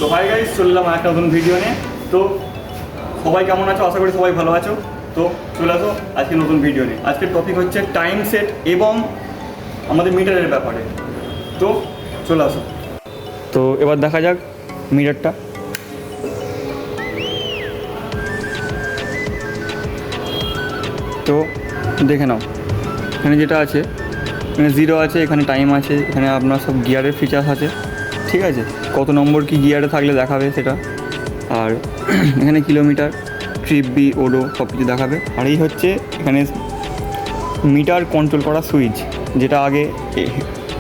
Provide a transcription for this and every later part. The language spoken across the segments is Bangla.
তো হাই গাইস, চলে এলাম একটা নতুন ভিডিও নিয়ে। তো সবাই কেমন আছো? আশা করি সবাই ভালো আছো। তো চলে আসো আজকে নতুন ভিডিও নিয়ে। আজকের টপিক হচ্ছে টাইম সেট এবং আমাদের মিটারের ব্যাপারে। তো চলে আসো। তো এবার দেখা যাক মিটারটা। তো দেখে নাও, এখানে যেটা আছে এখানে 0 আছে, এখানে টাইম আছে, এখানে আপনার সব গিয়ারের ফিচার্স আছে, ঠিক আছে, কত নম্বর কি গিয়ারে থাকলে দেখাবে সেটা। আর এখানে কিলোমিটার, ট্রিপ বি, ওডো সব কিছু দেখাবে। আর এই হচ্ছে এখানে মিটার কন্ট্রোল করা সুইচ, যেটা আগে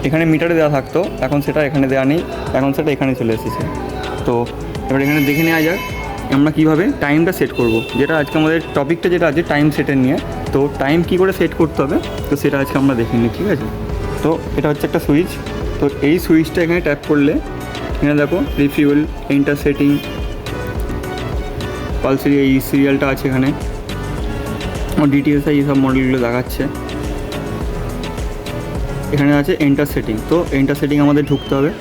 এখানে মিটারে দেওয়া থাকতো, এখন সেটা এখানে দেওয়া নেই, এখন সেটা এখানে চলে এসেছে। তো এবার এখানে দেখে নেওয়া যাক আমরা কীভাবে টাইমটা সেট করব, যেটা আজকে আমাদের টপিকটা যেটা আছে টাইম সেটের নিয়ে। তো টাইম কী করে সেট করতে হবে তো সেটা আজকে আমরা দেখে নিই, ঠিক আছে। তো এটা হচ্ছে একটা সুইচ। তো এই সুইচটা এখানে ট্যাপ করলে এখানে দেখো রিফিউল, এন্টার সেটিং, পালসের এই সিরিয়ালটা আছে এখানে, ডিটিএস এই সব মডেলগুলো দেখাচ্ছে। এখানে আছে এন্টার সেটিং। তো এন্টার সেটিং আমাদের ঢুকতে হবে,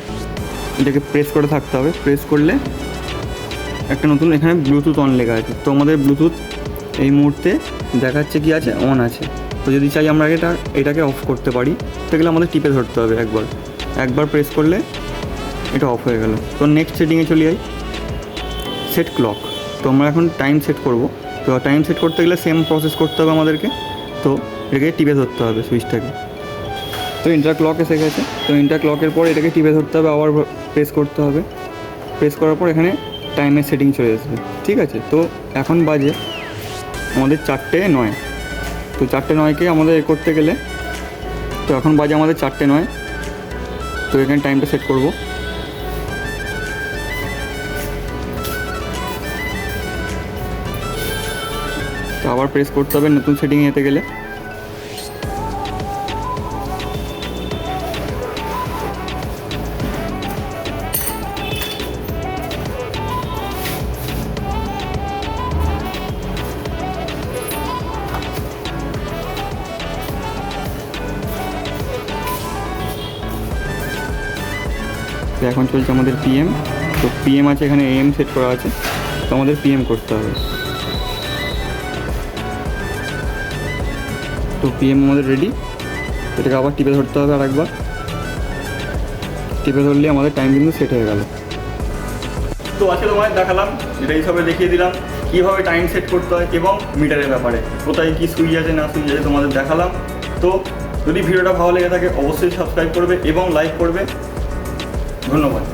এটাকে প্রেস করে থাকতে হবে। প্রেস করলে একটা নতুন এখানে ব্লুটুথ অন লেখা আছে। তো আমাদের ব্লুটুথ এই মুহূর্তে দেখাচ্ছে কি আছে, অন আছে। তো যদি চাই আমরা এটাকে অফ করতে পারি, সেগুলো আমাদের টিপে ধরতে হবে একবার প্রেস করলে এটা অফ হয়ে গেল। তো নেক্সট সেটিংয়ে চলে যাই, সেট ক্লক। তো আমরা এখন টাইম সেট করব। তো টাইম সেট করতে গেলে সেম প্রসেস করতে হবে আমাদেরকে। তো এটাকে টিপে ধরতে হবে সুইচটাকে। তো ইন্টার ক্লক এসে গেছে। তো ইন্টার ক্লকের পর এটাকে টিপে ধরতে হবে, আবার প্রেস করতে হবে। প্রেস করার পর এখানে টাইমের সেটিং চলে আসবে, ঠিক আছে। তো এখন বাজে আমাদের 4:09। তো 4:09কে আমাদের করতে গেলে, তো এখন বাজে আমাদের 4:09। তো এখানে টাইমটা সেট করব। তো আবার প্রেস করতে হবে নতুন সেটিংয়ে যেতে গেলে। তো এখন চলছে আমাদের পিএম। তো পিএম আছে, এখানে এএম সেট করা আছে, তো আমাদের পিএম করতে হবে। তো পিএম আমাদের রেডি। এটাকে আবার টিপে ধরতে হবে, আরেকবার টিপে ধরলে আমাদের টাইম কিন্তু সেট হয়ে গেল। তো আজকে তোমাদের দেখালাম, যেটা এইভাবে দেখিয়ে দিলাম কীভাবে টাইম সেট করতে হয় এবং মিটারের ব্যাপারে কোথায় কী সুইচ আছে না সুইচ আছে তোমাদের দেখালাম। তো যদি ভিডিওটা ভালো লেগে থাকে অবশ্যই সাবস্ক্রাইব করবে এবং লাইক করবে। ধন্যবাদ।